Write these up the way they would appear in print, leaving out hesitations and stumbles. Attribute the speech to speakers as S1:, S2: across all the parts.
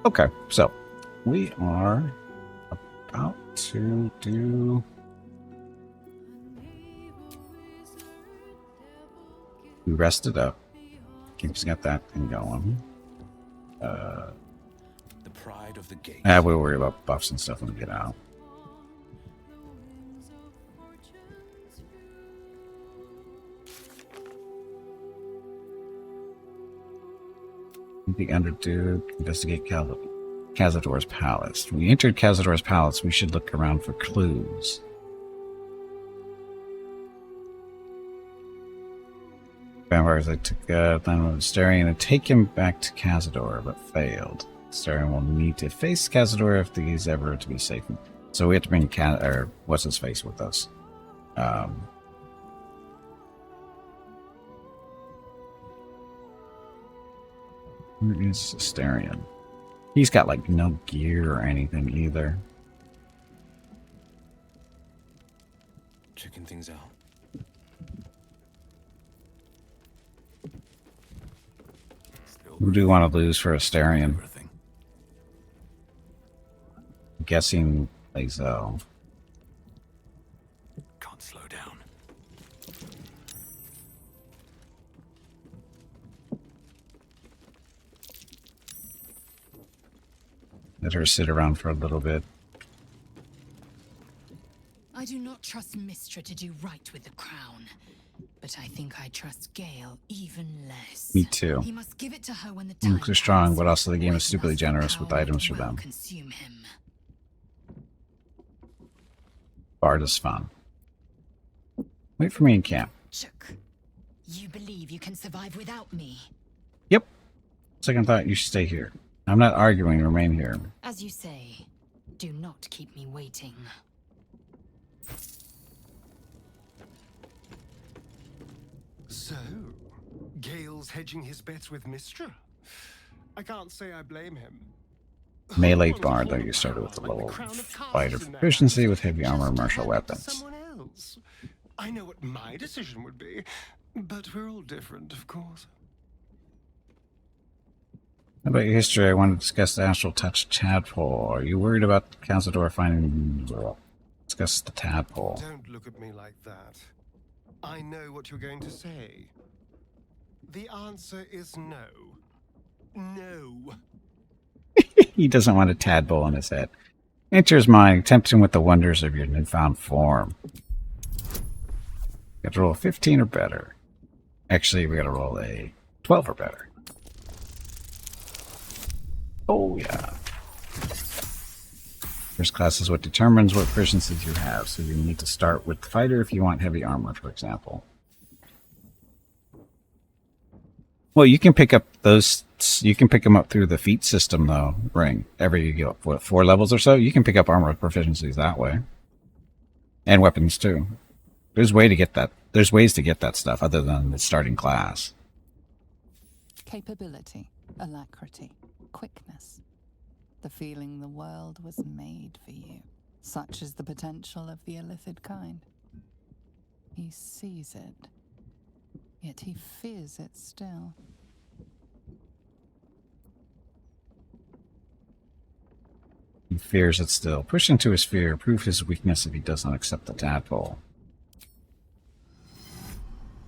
S1: Okay, so we are about to do. We rested up. Keeps got that thing going.
S2: The pride of the gate.
S1: We'll worry about buffs and stuff when we get out. The Underdude, investigate Cazador's palace. When we entered Cazador's palace, we should look around for clues. Vampires, I took Landlord Starion and take him back to Cazador, but failed. Starion will need to face Cazador if he's ever to be safe. So we have to bring what's his face with us. Where is Starion? He's got like no gear or anything either.
S2: Checking things out.
S1: Who do you want to lose for Astarion? I'm guessing Lazo.
S2: Can't slow down.
S1: Let her sit around for a little bit.
S3: I do not trust Mistra to do right with the crown, but I think I trust Gale even less.
S1: Me too.
S3: He must give it to her when the time
S1: Mooks are strong,
S3: comes,
S1: but also the game
S3: or
S1: is
S3: it
S1: stupidly
S3: must
S1: generous with
S3: power
S1: items for
S3: will
S1: them.
S3: Consume him.
S1: Bard is fun. Wait for me in camp.
S3: Chuck, you believe you can survive without me?
S1: Yep. Second thought, you should stay here. I'm not arguing, remain here.
S3: As you say, do not keep me waiting.
S4: So, Gale's hedging his bets with Mistra? I can't say I blame him.
S1: Melee Bard, though you started with a level fighter proficiency with heavy armor and martial weapons.
S4: Someone else. I know what my decision would be, but we're all different, of course.
S1: How about your history? I want to discuss the astral touch tadpole. Are you worried about Cazador finding... Discuss the tadpole.
S4: Don't look at me like that. I know what you're going to say. The answer is no. No.
S1: He doesn't want a tadpole in his head. Enter his mind, tempt him with the wonders of your newfound form. Got to roll a 15 or better. Actually, we got to roll a 12 or better. Oh, yeah. First class is what determines what proficiencies you have, so you need to start with the fighter if you want heavy armor, for example. Well, you can pick up those. You can pick them up through the feat system, though. Ring every you go what 4 levels or so. You can pick up armor proficiencies that way, and weapons too. There's way to get that. There's ways to get that stuff other than the starting class.
S5: Capability, alacrity, quickness. The feeling the world was made for you. Such is the potential of the illithid kind. He sees it, yet he fears it still.
S1: He fears it still. Push into his fear. Prove his weakness if he does not accept the tadpole.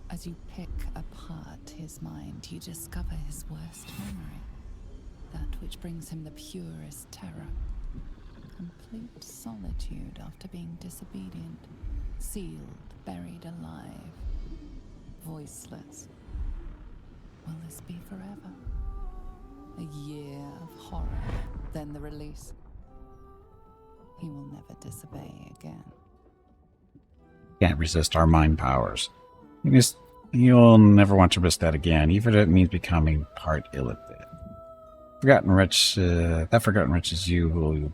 S5: As you pick apart his mind, you discover his worst memory. That which brings him the purest terror. Complete solitude after being disobedient. Sealed, buried alive. Voiceless. Will this be forever? A year of horror, then the release. He will never disobey again.
S1: Can't resist our mind powers. You'll never want to risk that again, even if it means becoming part illithid. Forgotten Wretch, that Forgotten Wretch is you who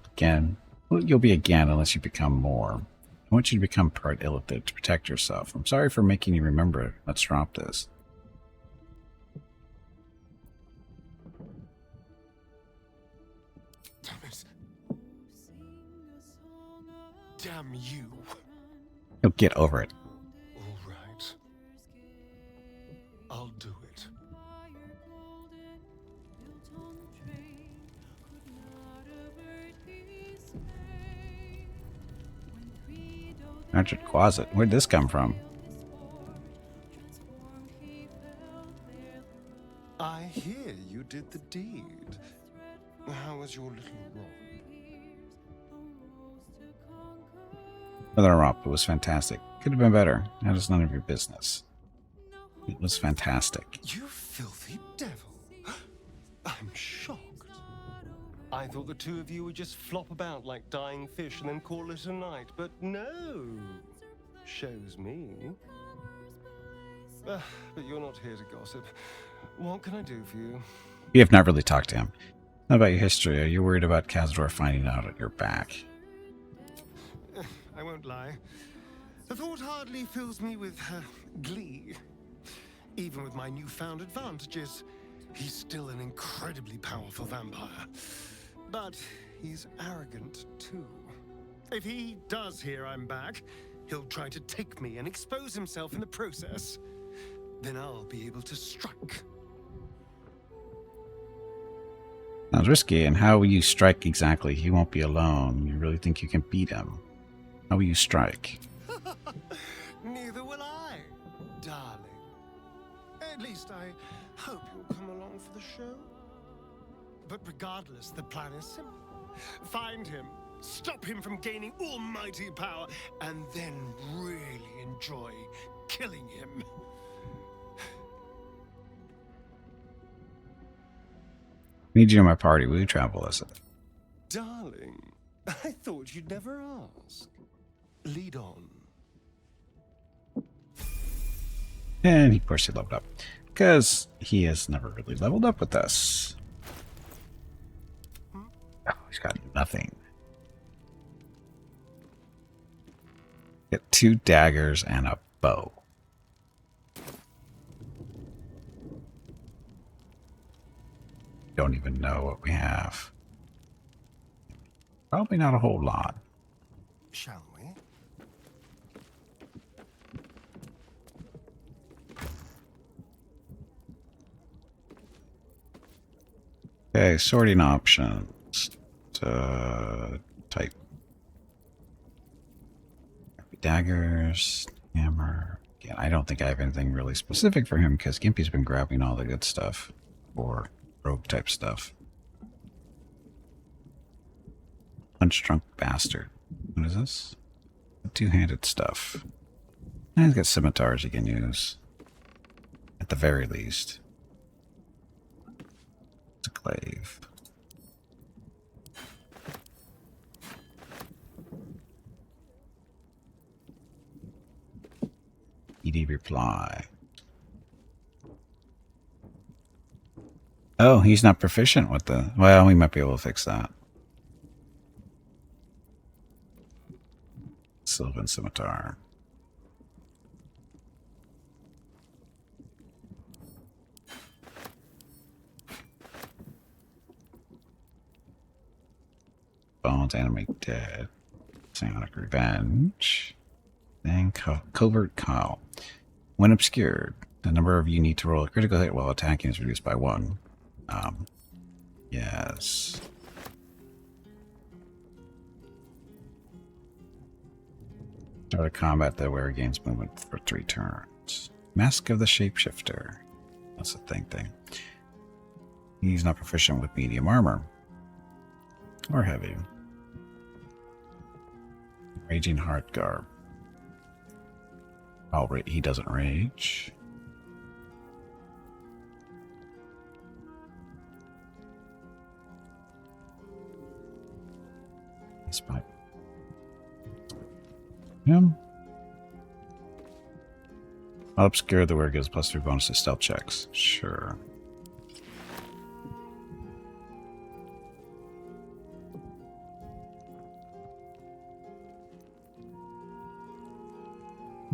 S1: you'll be again unless you become more. I want you to become part illithid to protect yourself. I'm sorry for making you remember it. Let's drop this.
S4: Damn it. Damn you.
S1: You'll get over it.
S4: All right. I'll do it.
S1: Archer closet. Where'd this come from?
S4: I hear you did the deed. How was your little romp?
S1: Whether or not, it was fantastic. Could have been better. That is none of your business. It was fantastic.
S4: You filthy devil. I'm shocked. I thought the two of you would just flop about like dying fish and then call it a night, but no. Shows me. But you're not here to gossip. What can I do for you?
S1: You have not really talked to him. Not about your history. Are you worried about Cazador finding out at your back?
S4: I won't lie. The thought hardly fills me with glee. Even with my newfound advantages, he's still an incredibly powerful vampire. But he's arrogant too. If he does hear I'm back, he'll try to take me and expose himself in the process. Then I'll be able to strike.
S1: Sounds risky, and how will you strike exactly? He won't be alone. You really think you can beat him? How will you strike?
S4: Neither will I, darling. At least I hope you'll come along for the show. But regardless, the plan is simple. Find him, stop him from gaining almighty power, and then really enjoy killing him.
S1: Need you in my party. Will you travel us?
S4: Darling, I thought you'd never ask. Lead on.
S1: And of course he leveled up. Because he has never really leveled up with us. Oh, he's got nothing. Get 2 daggers and a bow. Don't even know what we have. Probably not a whole lot.
S4: Shall we?
S1: Okay, sorting options. Type. Daggers, hammer. Again, I don't think I have anything really specific for him because Gimpy's been grabbing all the good stuff. Or rogue type stuff. Punch drunk bastard. What is this? Two-handed stuff. And he's got scimitars he can use. At the very least. It's a glaive. ED reply. Oh, he's not proficient with the... Well, we might be able to fix that. Sylvan Scimitar. Bones, animate dead. Psionic Revenge. And Covert Call. When obscured, the number of you need to roll a critical hit while attacking is reduced by 1. Yes. Start a combat that where gains movement for 3 turns. Mask of the Shapeshifter. That's a thing. He's not proficient with medium armor. Or heavy. Raging Heart Garb. Oh, he doesn't rage. Spot. Him. I'll obscure the wear gives +3 bonus to stealth checks. Sure.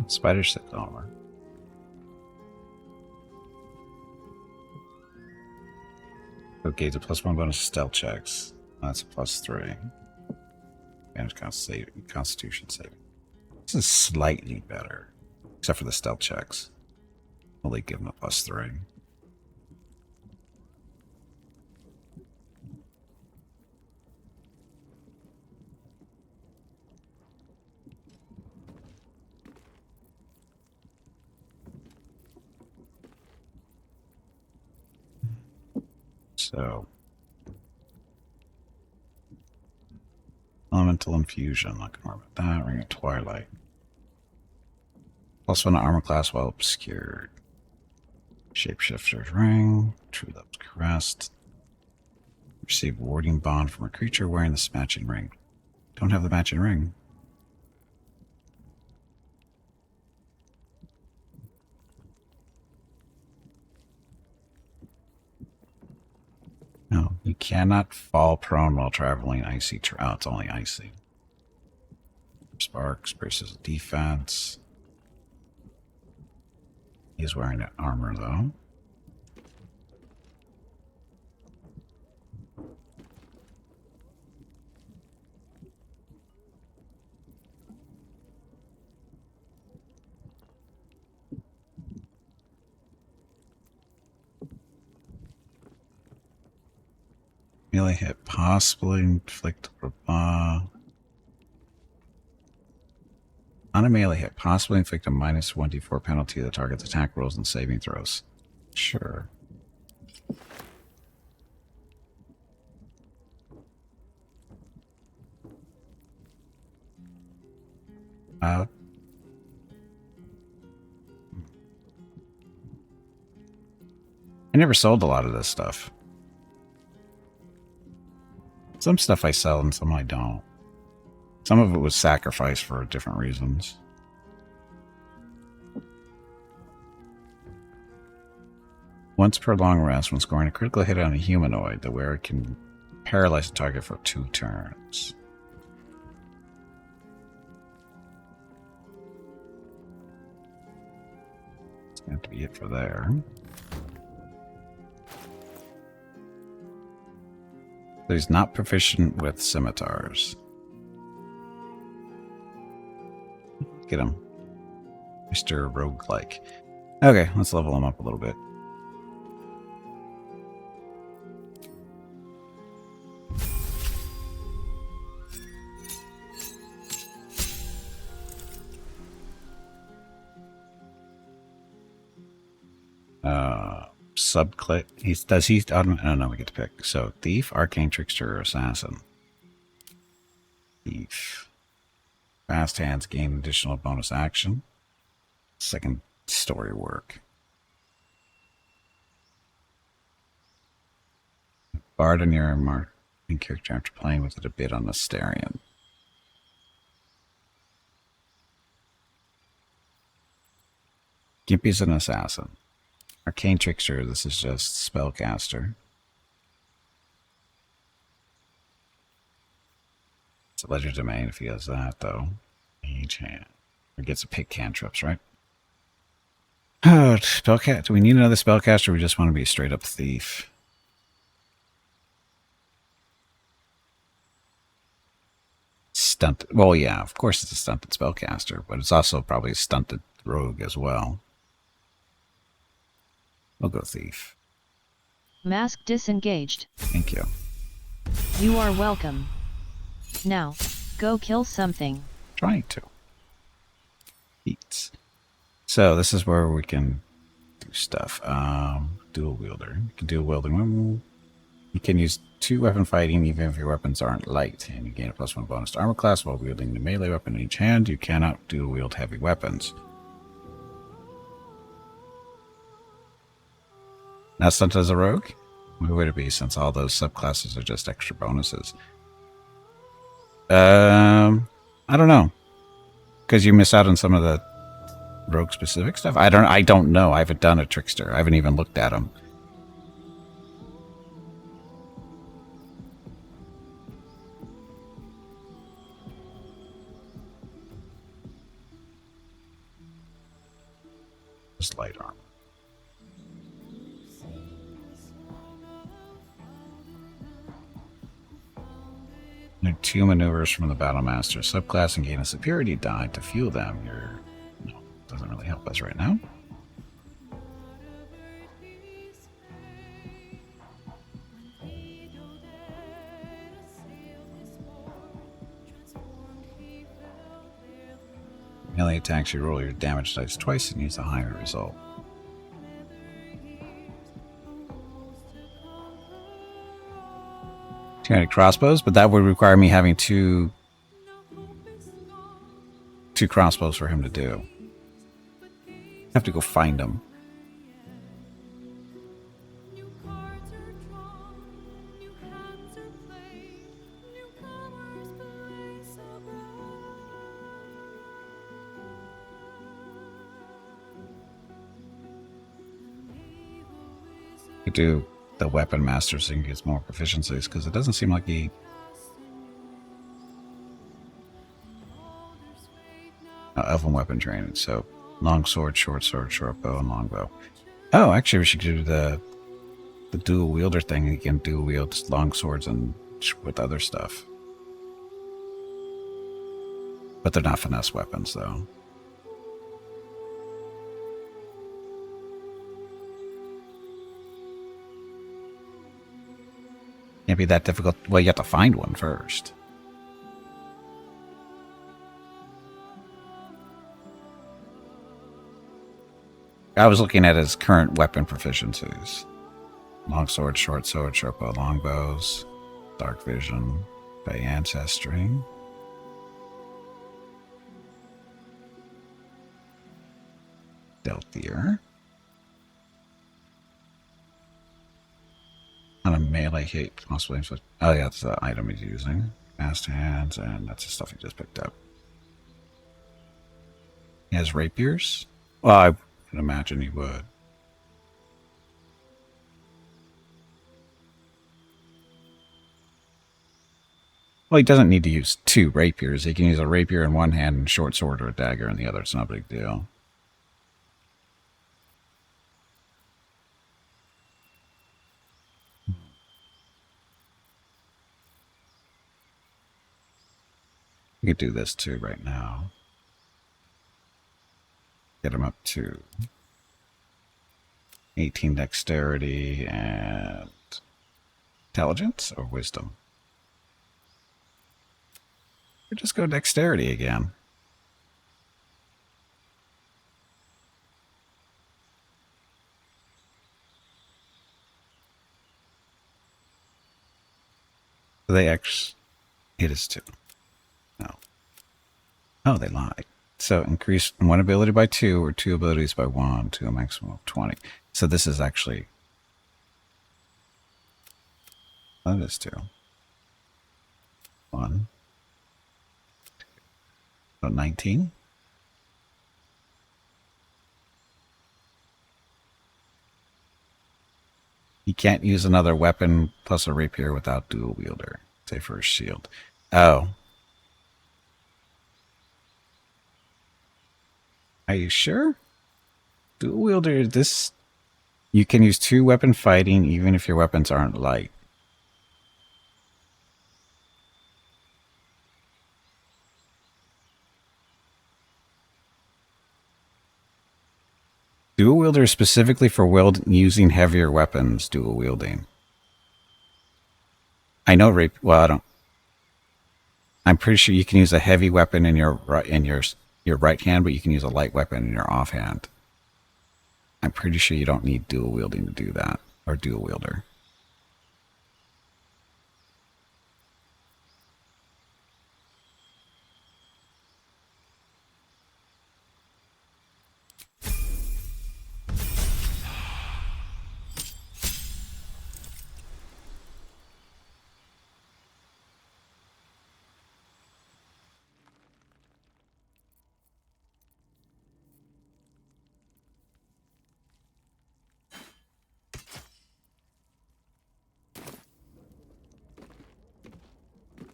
S1: Spider 6 armor. Okay, it's a +1 bonus to stealth checks. That's a +3. Damage Constitution saving. This is slightly better, except for the stealth checks. Only give him a +3. So, elemental infusion. Not gonna worry about that. Ring of Twilight. +1 armor class while obscured. Shapeshifter's ring. True Love's crest. Receive warding bond from a creature wearing this matching ring. Don't have the matching ring. No, you cannot fall prone while traveling icy. Oh, it's only icy. Sparks braces defense. He's wearing armor though. Melee hit possibly inflict on a melee hit possibly inflict a -1d4 penalty that targets attack rolls and saving throws. Sure. I never sold a lot of this stuff. Some stuff I sell and some I don't. Some of it was sacrificed for different reasons. Once per long rest, when scoring a critical hit on a humanoid, the wearer can paralyze the target for 2 turns. That's going to have to be it for there. So he's not proficient with scimitars. Get him. Mr. Roguelike. Okay, let's level him up a little bit. Subclick. I don't know, we get to pick. So, Thief, Arcane Trickster, or Assassin. Thief. Fast hands gain additional bonus action. Second story work. Bard and your marking character after playing with it a bit on the Astarion. Gimpy's an assassin. Arcane Trickster, this is just Spellcaster. It's a Ledger Domain if he does that, though. Mage Hand. Or gets to pick cantrips, right? Oh, Spellcaster. Do we need another Spellcaster or we just want to be a straight up Thief? Stunted. Well, yeah, of course it's a stunted Spellcaster, but it's also probably a stunted Rogue as well. We'll go Thief.
S6: Mask disengaged.
S1: Thank you.
S6: You are welcome. Now, go kill something.
S1: Trying to. Beats. So this is where we can do stuff. Dual wielder. You can dual wielding. You can use 2 weapon fighting even if your weapons aren't light, and you gain a +1 bonus to armor class while wielding the melee weapon in each hand. You cannot dual wield heavy weapons. Not stunted as a rogue? Who would it be since all those subclasses are just extra bonuses? I don't know. Because you miss out on some of the rogue specific stuff. I don't know. I haven't done a trickster. I haven't even looked at them. Just light armor. There are 2 maneuvers from the Battle Master subclass and gain a superiority die to fuel them. No, doesn't really help us right now. Melee attacks, you roll your damage dice twice and use a higher result. 200 crossbows, but that would require me having two crossbows for him to do. I have to go find them. Could do the weapon master so he gets more proficiencies, because it doesn't seem like he... elven weapon training, so long sword, short bow, and long bow. Oh, actually we should do the dual wielder thing. He can dual wield long swords and with other stuff. But they're not finesse weapons, though. Can't be that difficult. Well, you have to find one first. I was looking at his current weapon proficiencies. Long sword, short bow, long bows, dark vision, Fey ancestry. Stealthier. On a melee hit, possibly. Oh yeah, that's the item he's using. Fast hands, and that's the stuff he just picked up. He has rapiers? Well, I can imagine he would. Well, he doesn't need to use two rapiers. He can use a rapier in one hand and a short sword or a dagger in the other. It's not a big deal. We could do this too right now. Get him up to 18 dexterity and intelligence or wisdom. Or just go dexterity again. They actually... It is 2. No. Oh, they lied. So increase one ability by 2 or 2 abilities by 1 to a maximum of 20. So this is actually... Oh, it is 2. 1. So 19. You can't use another weapon plus a rapier without dual wielder. Say for a shield. Oh. Are you sure? Dual wielder, this... You can use 2 weapon fighting even if your weapons aren't light. Dual wielder is specifically for using heavier weapons, dual wielding. I know well, I don't... I'm pretty sure you can use a heavy weapon in your right hand, but you can use a light weapon in your offhand. I'm pretty sure you don't need dual wielding to do that, or dual wielder.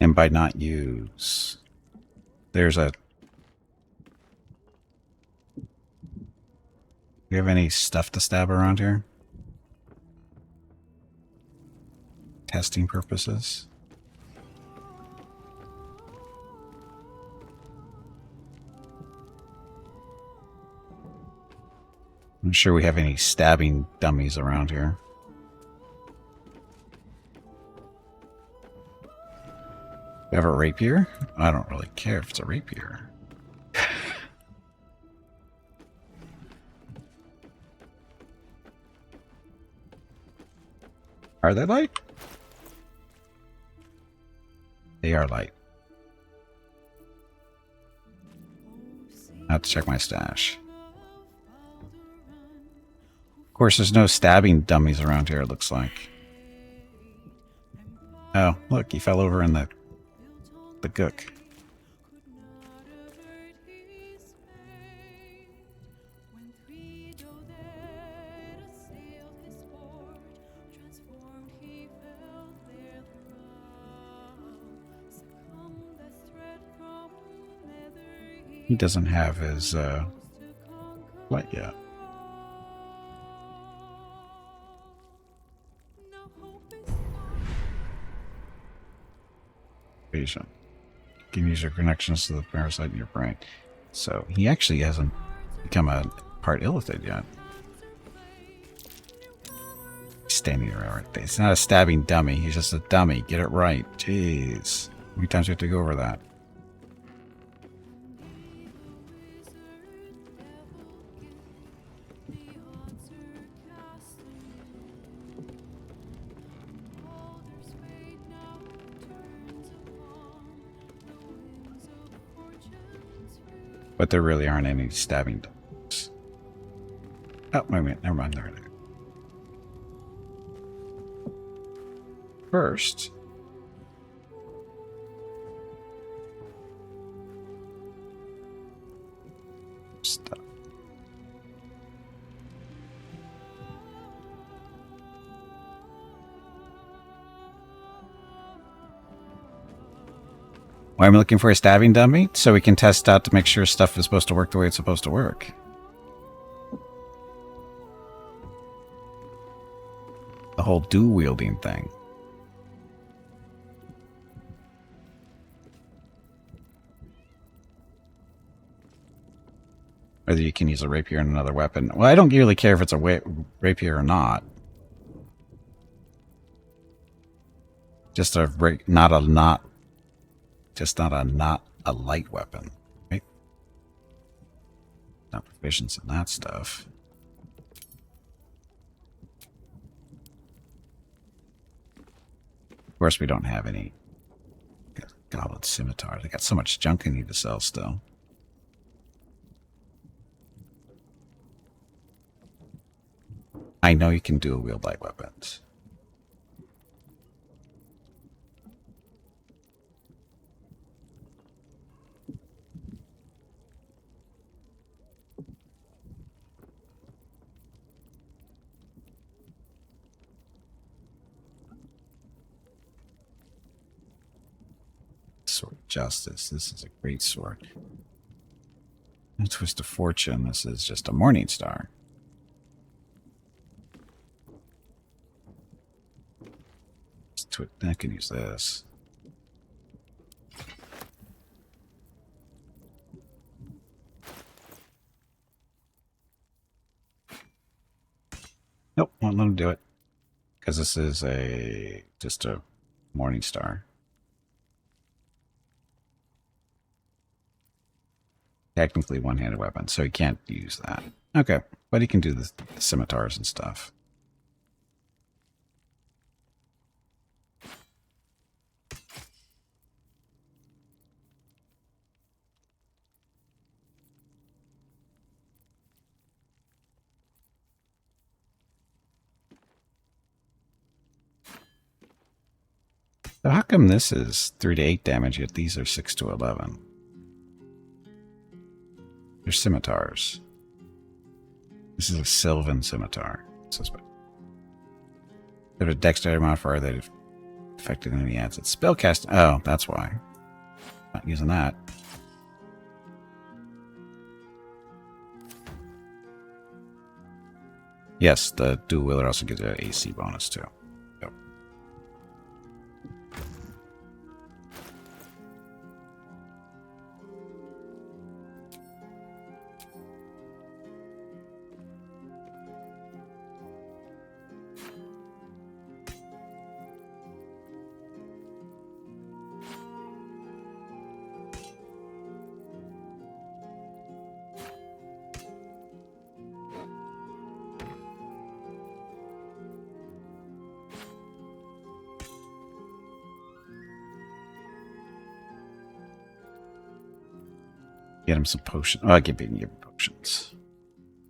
S1: And by not use, there's a... Do you have any stuff to stab around here? Testing purposes? I'm not sure we have any stabbing dummies around here. You have a rapier? I don't really care if it's a rapier. Are they light? They are light. I have to check my stash. Of course, there's no stabbing dummies around here, it looks like. Oh, look, he fell over in the gook. He doesn't have his light yet. Patient. You can use your connections to the parasite in your brain. So he actually hasn't become a part illithid yet. He's standing there right there. He's not a stabbing dummy. He's just a dummy. Get it right. Jeez. How many times do we have to go over that? But there really aren't any stabbing dogs. Oh, wait a minute. Never mind. There it is. First, stuff. Why am I looking for a stabbing dummy? So we can test out to make sure stuff is supposed to work the way it's supposed to work. The whole dual-wielding thing. Whether you can use a rapier and another weapon. Well, I don't really care if it's a rapier or not. Just a not a light weapon, right? Not proficiency in that stuff. Of course, we don't have any goblet scimitars. I got so much junk I need to sell still. I know you can dual wield light weapons. Sword of Justice. This is a great sword. A Twist of Fortune. This is just a Morning Star. I can use this. Nope, won't let him do it. Because this is just a Morning Star. Technically one-handed weapon, so he can't use that. Okay, but he can do the scimitars and stuff. So how come this is 3 to 8 damage, yet these are 6 to 11? They're scimitars. This is a Sylvan scimitar. Suspect. They have a dexterity modifier that affected enemy adds its spellcasting. Oh, that's why. Not using that. Yes, the dual wielder also gives an AC bonus too. Yep. Get him some potions. Oh, give him potions.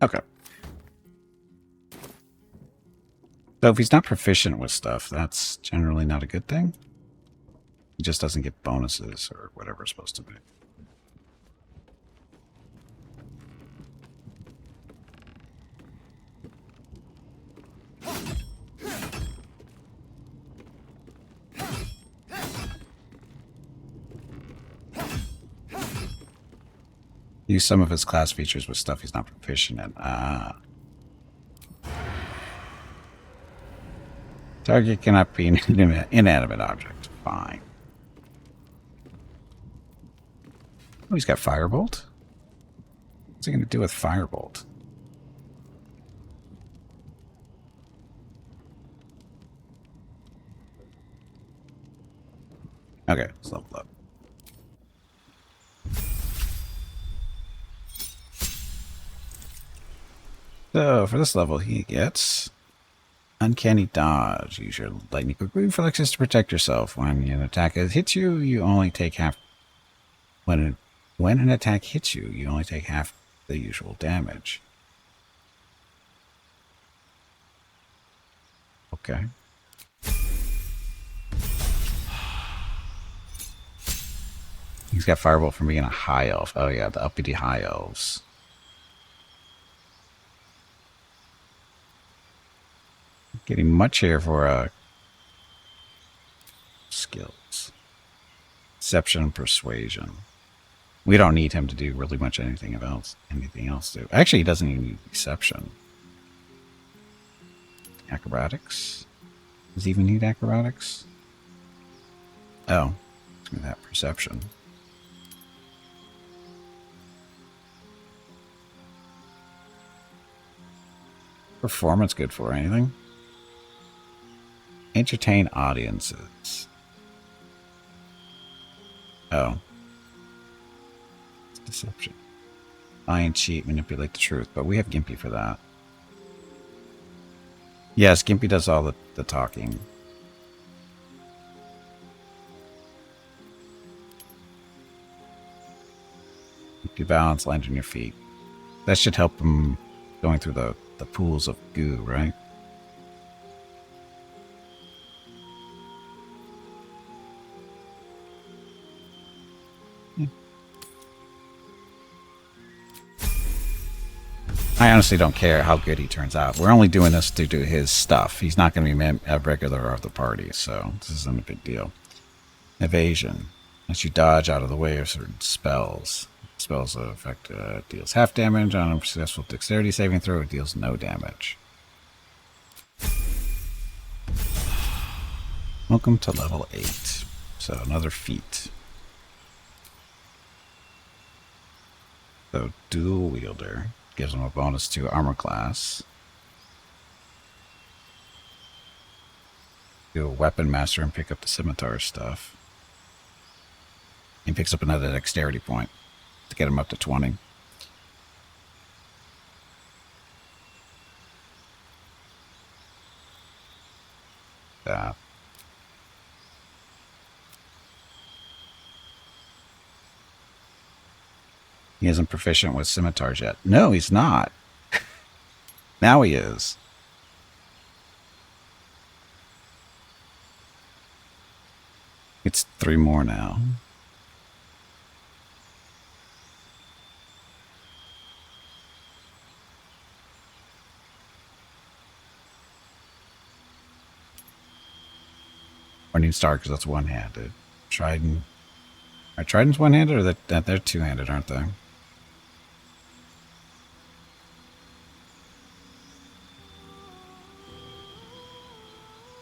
S1: Okay. So if he's not proficient with stuff, that's generally not a good thing. He just doesn't get bonuses or whatever it's supposed to be. Use some of his class features with stuff he's not proficient in. Target cannot be an inanimate object. Fine. Oh, he's got Firebolt? What's he going to do with Firebolt? Okay, let's level up. So, for this level, he gets Uncanny Dodge. Use your lightning quick reflexes to protect yourself. When an attack hits you, you only take half. When an attack hits you, you only take half the usual damage. Okay. He's got Firebolt from being a high elf. Oh yeah, the uppity high elves. Getting much here for skills. Deception and Persuasion. We don't need him to do really much anything else. Actually, he doesn't even need Deception. Acrobatics. Does he even need Acrobatics? Oh, let's that Perception. Performance good for anything? Entertain audiences. Oh. Deception. Lie and cheat, manipulate the truth, but we have Gimpy for that. Yes, Gimpy does all the talking. Keep your balance, land on your feet. That should help him going through the pools of goo, right? I honestly don't care how good he turns out. We're only doing this to do his stuff. He's not going to be a regular of the party, so this isn't a big deal. Evasion. Lets you dodge out of the way of certain spells. Spells effect deals half damage on a successful dexterity saving throw. It deals no damage. Welcome to level 8. So another feat. So dual wielder. Gives him a bonus to armor class. Do a weapon master and pick up the scimitar stuff. He picks up another dexterity point to get him up to 20. He isn't proficient with scimitars yet. No, he's not. Now he is. It's 3 more now. Or need start because that's one-handed. Trident. Are tridents one-handed or they're two-handed, aren't they?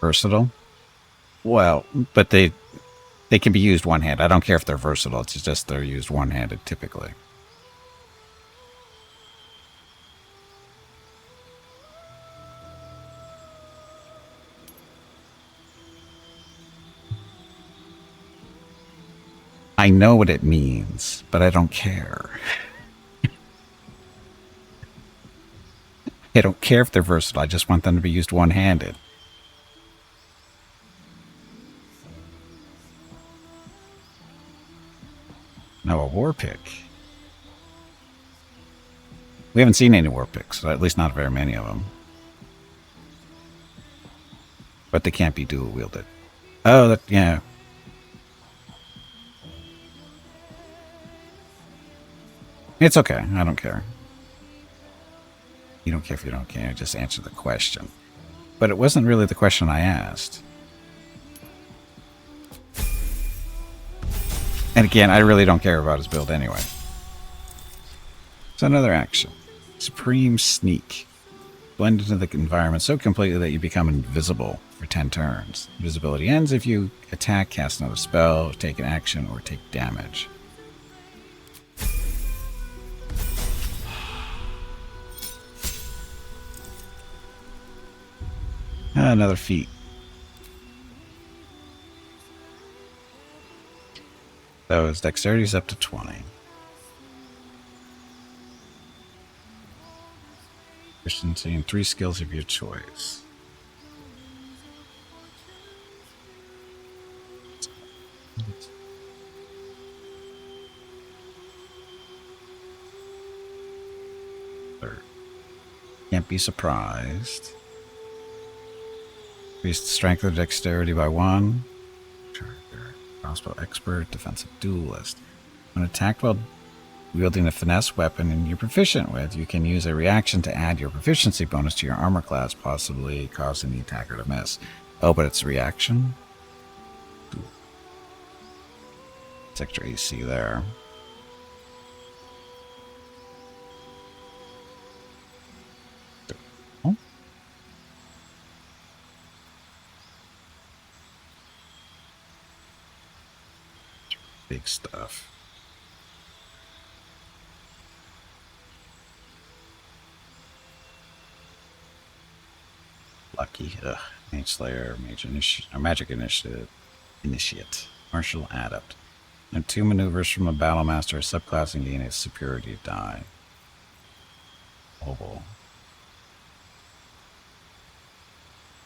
S1: Versatile? Well, but they can be used one-handed. I don't care if they're versatile. It's just they're used one-handed typically. I know what it means, but I don't care. I don't care if they're versatile. I just want them to be used one-handed. Now a war pick. We haven't seen any war picks, at least not very many of them. But they can't be dual wielded. Oh, that, yeah. It's okay. I don't care. You don't care if you don't care. Just answer the question. But it wasn't really the question I asked. And again, I really don't care about his build anyway. So another action. Supreme Sneak. Blend into the environment so completely that you become invisible for 10 turns. Invisibility ends if you attack, cast another spell, take an action, or take damage. Another feat. So his dexterity is up to 20. Proficiency in 3 skills of your choice. Can't be surprised. Increase the strength of dexterity by 1. Crossbow expert, defensive duelist. When attacked while wielding a finesse weapon you're proficient with, you can use a reaction to add your proficiency bonus to your armor class, possibly causing the attacker to miss. Oh, but it's a reaction? It's extra AC there. Oh. Big stuff. Lucky. Ugh. Mage Slayer, Magic Initiate. Martial Adept. And 2 maneuvers from a Battle Master, a subclass, and gain a superiority die. Oval.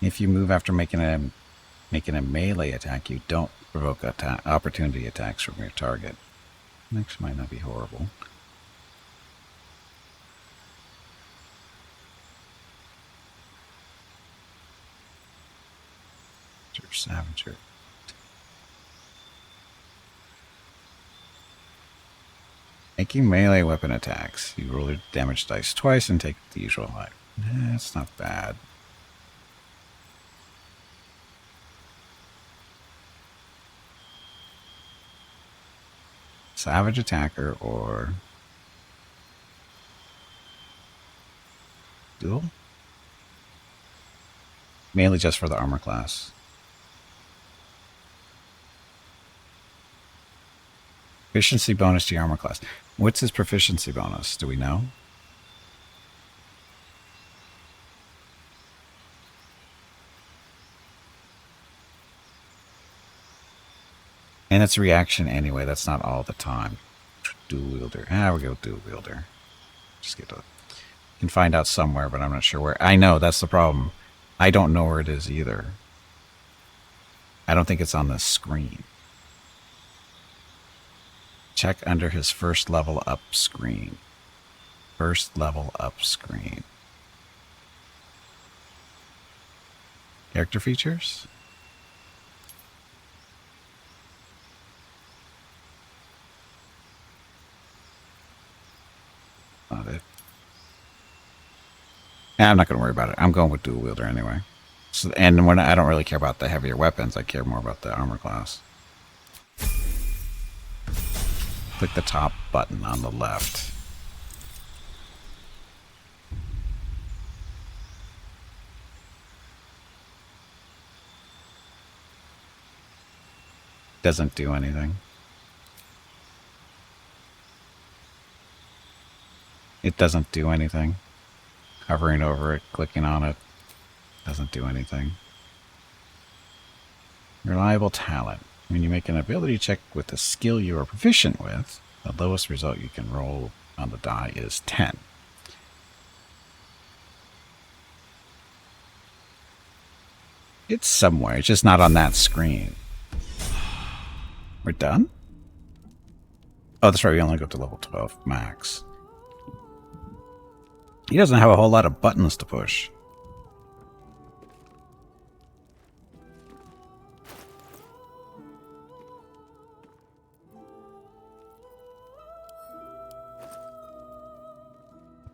S1: If you move after making a melee attack, you don't provoke opportunity attacks from your target. Next might not be horrible. Savager. Making melee weapon attacks. You roll your damage dice twice and take the usual height. That's not bad. Savage attacker or duel? Mainly just for the armor class. Proficiency bonus to your armor class. What's his proficiency bonus? Do we know? And it's a reaction anyway. That's not all the time. Dual wielder. We'll go dual wielder. Just get to. Can find out somewhere, but I'm not sure where. I know that's the problem. I don't know where it is either. I don't think it's on the screen. Check under his first level up screen. First level up screen. Character features? Not it. I'm not going to worry about it. I'm going with dual wielder anyway. So, and when I don't really care about the heavier weapons, I care more about the armor class. Click the top button on the left. Doesn't do anything. It doesn't do anything. Hovering over it, clicking on it, doesn't do anything. Reliable talent. When you make an ability check with a skill you are proficient with, the lowest result you can roll on the die is 10. It's somewhere, it's just not on that screen. We're done? Oh, that's right, we only go to level 12 max. He doesn't have a whole lot of buttons to push.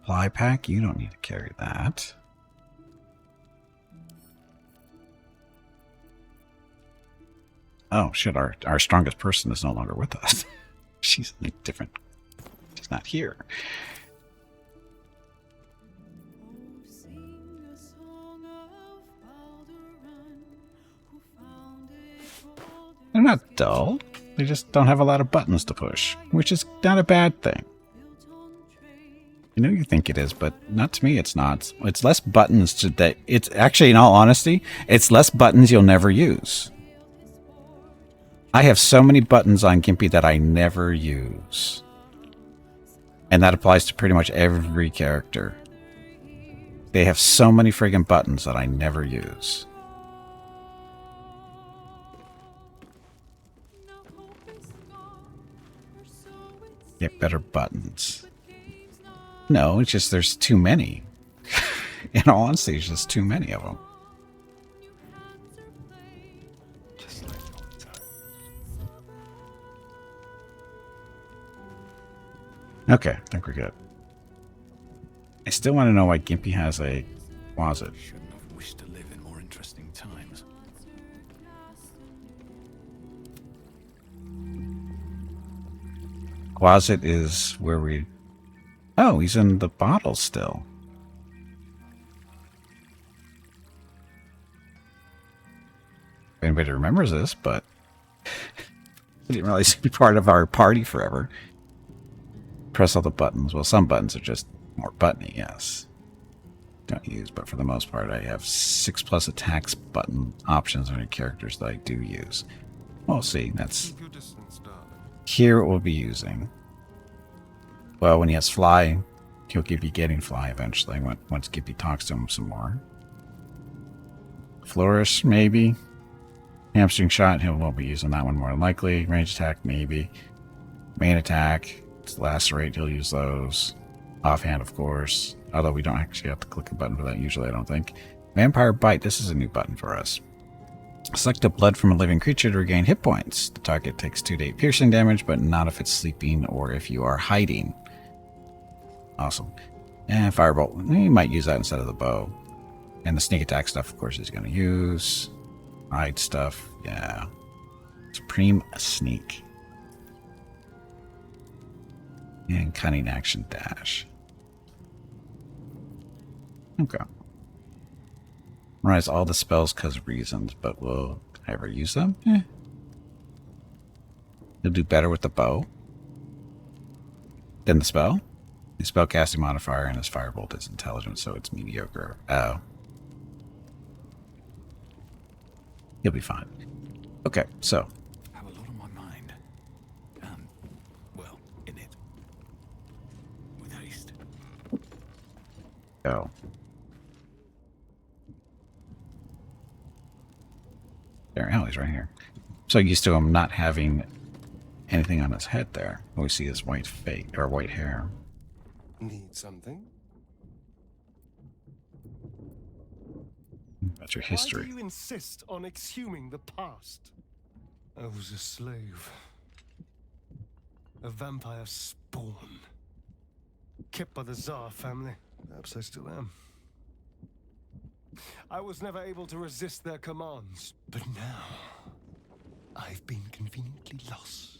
S1: Supply pack? You don't need to carry that. Oh shit, our strongest person is no longer with us. She's like different. She's not here. They're not dull. They just don't have a lot of buttons to push, which is not a bad thing. I know you think it is, but not to me it's not. It's less buttons to that. It's actually, in all honesty, it's less buttons you'll never use. I have so many buttons on Gimpy that I never use. And that applies to pretty much every character. They have so many friggin' buttons that I never use. Get better buttons. No, it's just there's too many. In all honesty, there's just too many of them. Okay, I think we're good. I still want to know why Gimpy has a closet.
S2: Shouldn't have wished to live in more interesting times.
S1: Closet is where we... Oh, he's in the bottle still. If anybody remembers this, but I didn't realize he'd be part of our party forever. Press all the buttons. Well, some buttons are just more buttony, yes. Don't use, but for the most part, I have 6+ attacks button options on any characters that I do use. We'll see. That's
S4: Keep your distance, darling.
S1: here it will be using. Well, when he has fly, he'll keep you getting fly eventually once Gippy talks to him some more. Flourish, maybe. Hamstring shot, he won't be using that one more than likely. Range attack, maybe. Main attack, lacerate, he'll use those. Offhand, of course. Although we don't actually have to click a button for that usually, I don't think. Vampire Bite, this is a new button for us. Select a blood from a living creature to regain hit points. The target takes 2 to 8 piercing damage, but not if it's sleeping or if you are hiding. Awesome. And Firebolt, you might use that instead of the bow. And the sneak attack stuff, of course, he's going to use. Hide stuff, yeah. Supreme Sneak. And Cunning Action Dash. Okay. Memorize all the spells because of reasons, but will I ever use them? He'll do better with the bow than the spell. The spell casting modifier and his Firebolt is intelligent, so it's mediocre. Oh. He'll be fine. Okay, so.
S2: Have a lot on my mind. And, well, in it. With haste.
S1: Go. There, oh, he's right here. So used to him not having anything on his head there. We see his white face or white hair.
S4: Need something?
S1: That's your
S4: Why
S1: history.
S4: do you insist on exhuming the past? I was a slave. A vampire spawn. Kept by the Tsar family. Perhaps I still am. I was never able to resist their commands. But now, I've been conveniently lost.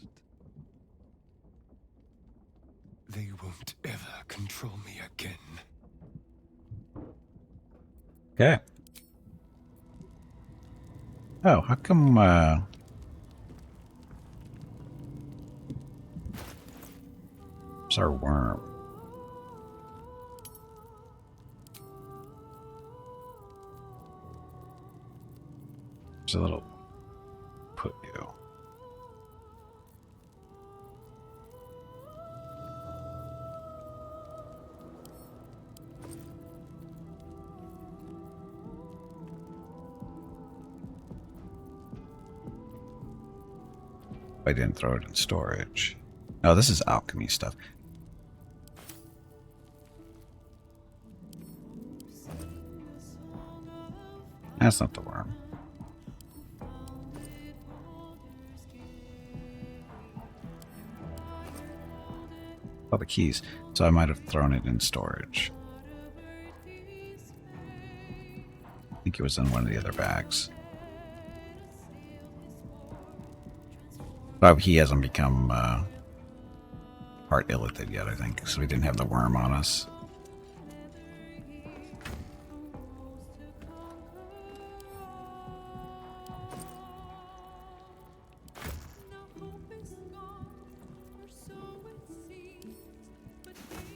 S4: They won't ever control me again.
S1: Okay. Oh, how come, it's our worm. There's a little put you. I didn't throw it in storage. No, this is alchemy stuff. That's not the worm. Oh, the keys. So I might have thrown it in storage. I think it was in one of the other bags. But he hasn't become part illithid yet, I think, so we didn't have the worm on us.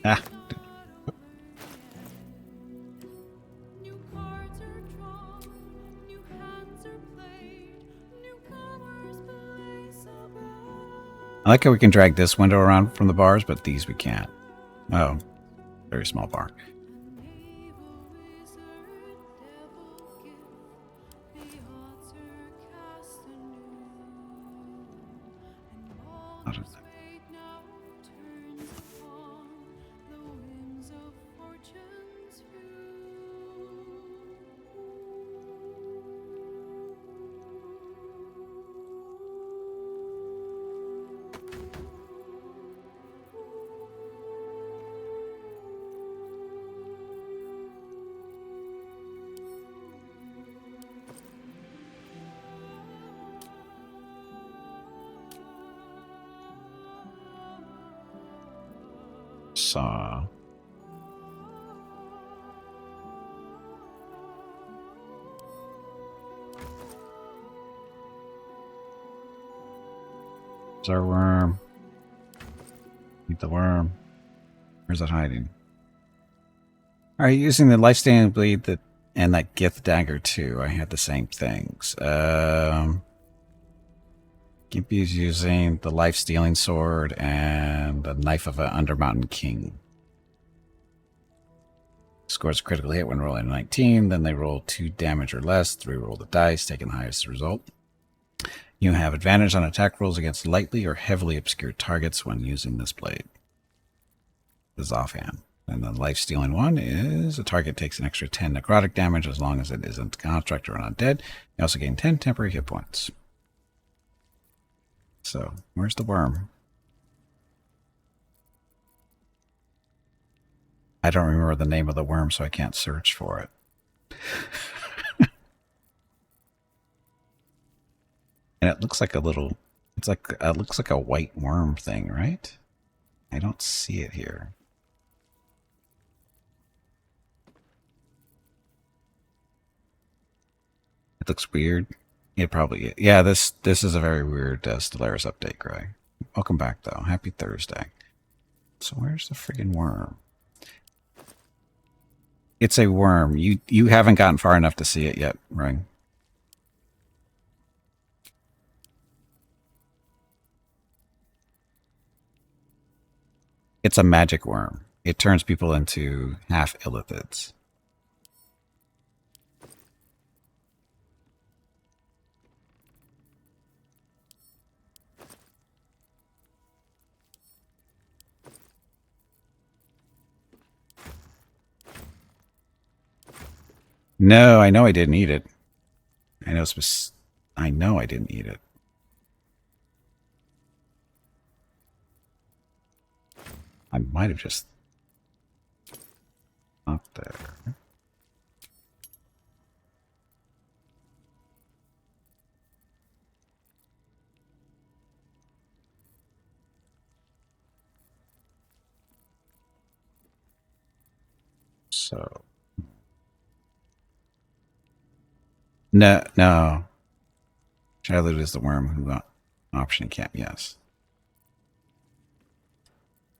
S1: Ah. I like how we can drag this window around from the bars, but these we can't. Oh, very small bar. Saw. There's our worm. Eat the worm. Where's it hiding? Are you using the life-stealing bleed and that Gith dagger too? I had the same things. Gimpy's using the life-stealing sword and the knife of an Undermountain King. Scores a critical hit when rolling a 19. Then they roll 2 damage or less. 3 roll the dice, taking the highest result. You have advantage on attack rolls against lightly or heavily obscured targets when using this blade. This is offhand. And the life-stealing one is a target takes an extra 10 necrotic damage as long as it isn't a construct or undead. You also gain 10 temporary hit points. So, where's the worm? I don't remember the name of the worm, so I can't search for it. And it looks like a little, it looks like a white worm thing, right? I don't see it here. It looks weird. It probably, yeah, this is a very weird Stellaris update, Greg. Welcome back, though. Happy Thursday. So where's the friggin' worm? It's a worm. You haven't gotten far enough to see it yet, right? It's a magic worm. It turns people into half illithids. No, I know I didn't eat it. I know I didn't eat it. I might have just up there. So no. Childhood is the worm who got option camp, yes.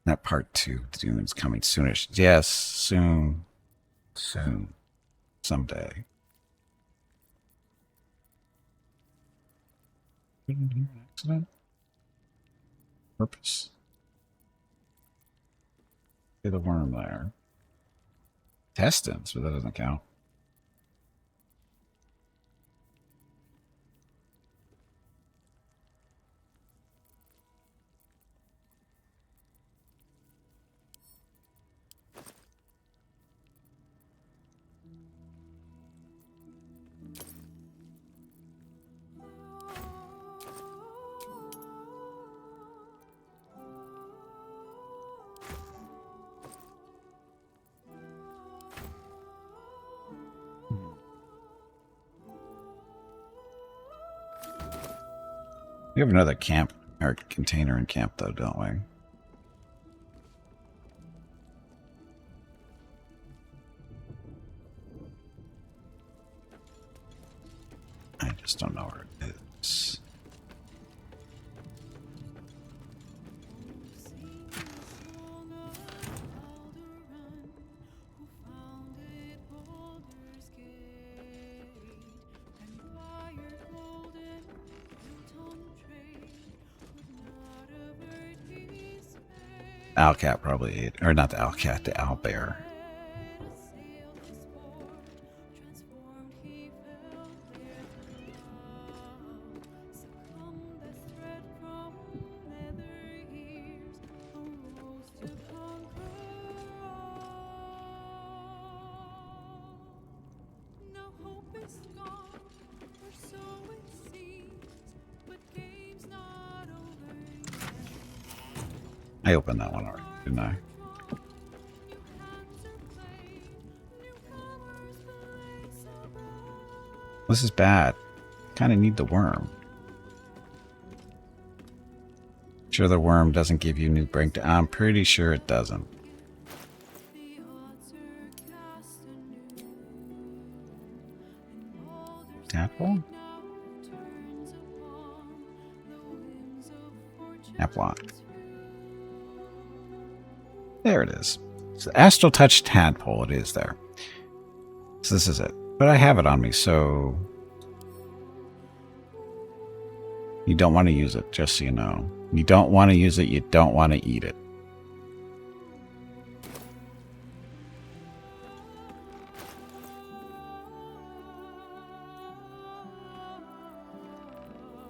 S1: That part 2 Dune is coming soonish. Yes, soon. Soon. Someday. Accident? Purpose? See the worm there. Intestines, but that doesn't count. We have another camp or container in camp, though, don't we? I just don't know where it is. Owlcat probably ate, or not the owlcat, the owlbear. I opened that one already, didn't I? This is bad. Kind of need the worm. Sure the worm doesn't give you new break. I'm pretty sure it doesn't. Tadpole? Applock. There it is. So Astral Touch Tadpole, it is there. So this is it. But I have it on me, so... You don't want to use it, just so you know. You don't want to use it, you don't want to eat it.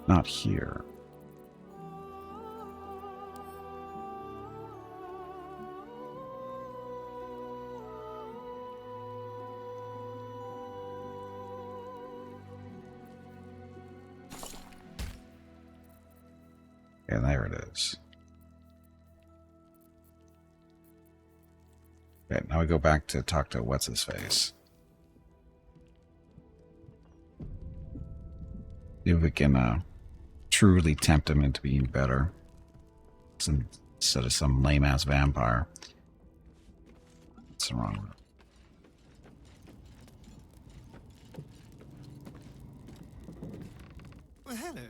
S1: Not here. And there it is. Okay, now we go back to talk to what's-his-face. See if we can truly tempt him into being better. Instead of some lame-ass vampire. That's the wrong word.
S4: Well, hello.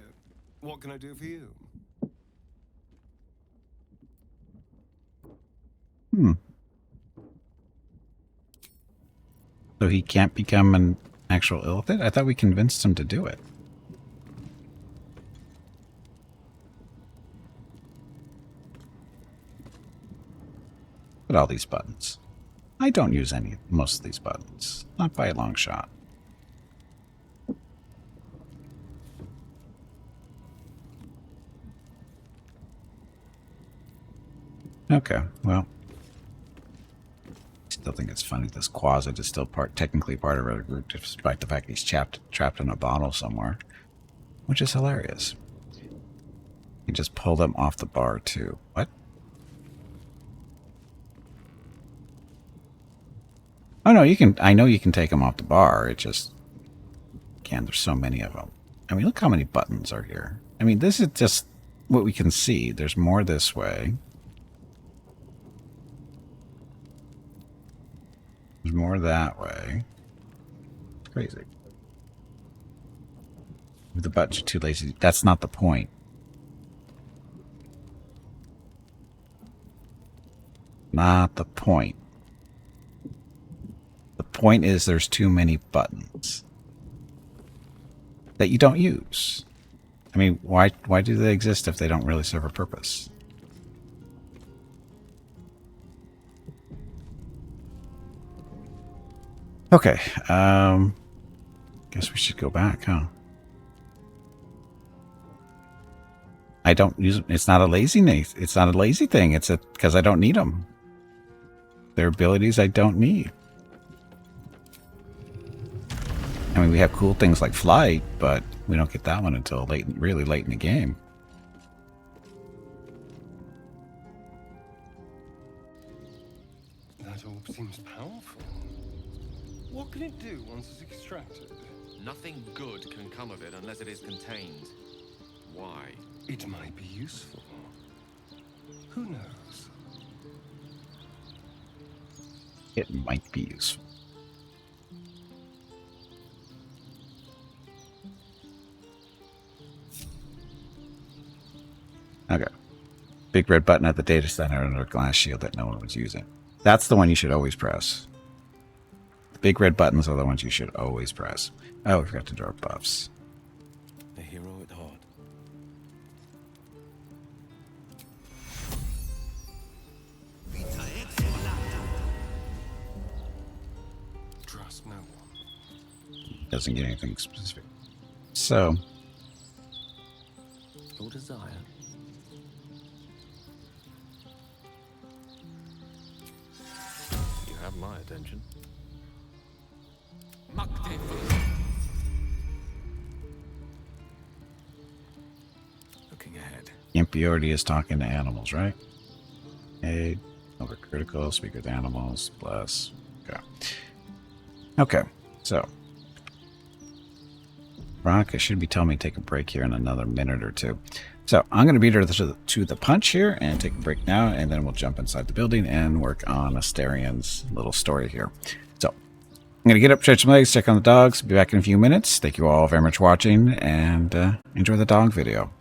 S4: What can I do for you?
S1: So he can't become an actual illithid? I thought we convinced him to do it. Look at all these buttons. I don't use most of these buttons. Not by a long shot. Okay, well. Still think it's funny this Quasit is still technically part of our group, despite the fact he's trapped in a bottle somewhere. Which is hilarious. You just pull them off the bar too. What? Oh no, you can. I know you can take them off the bar. It just can't. There's so many of them. I mean, look how many buttons are here. I mean, this is just what we can see. There's more this way. There's more that way. It's crazy. If the buttons are too lazy, that's not the point. Not the point. The point is there's too many buttons that you don't use. I mean, why do they exist if they don't really serve a purpose? Okay, guess we should go back, huh? I don't use them. It's not a laziness. It's not a lazy thing. It's because I don't need them. They're abilities I don't need. I mean, we have cool things like flight, but we don't get that one until really late in the game.
S4: That orb seems powerful. What can it do once it's extracted?
S7: Nothing good can come of it unless it is contained. Why?
S4: It might be useful. Who knows?
S1: It might be useful. Okay. Big red button at the data center under a glass shield that no one was using. That's the one you should always press. The big red buttons are the ones you should always press. Oh, we forgot to draw buffs.
S7: A hero at heart.
S4: Trust no one.
S1: Doesn't get anything specific. So,
S7: Your desire. You have my attention. Looking ahead.
S1: impurity is talking to animals, right? Hey, over critical, speak with animals, bless. Okay. Okay, so. Veronica should be telling me to take a break here in another minute or two. So I'm going to beat her to the punch here and take a break now, and then we'll jump inside the building and work on Asterian's little story here. So I'm going to get up, stretch some legs, check on the dogs. Be back in a few minutes. Thank you all very much for watching, and enjoy the dog video.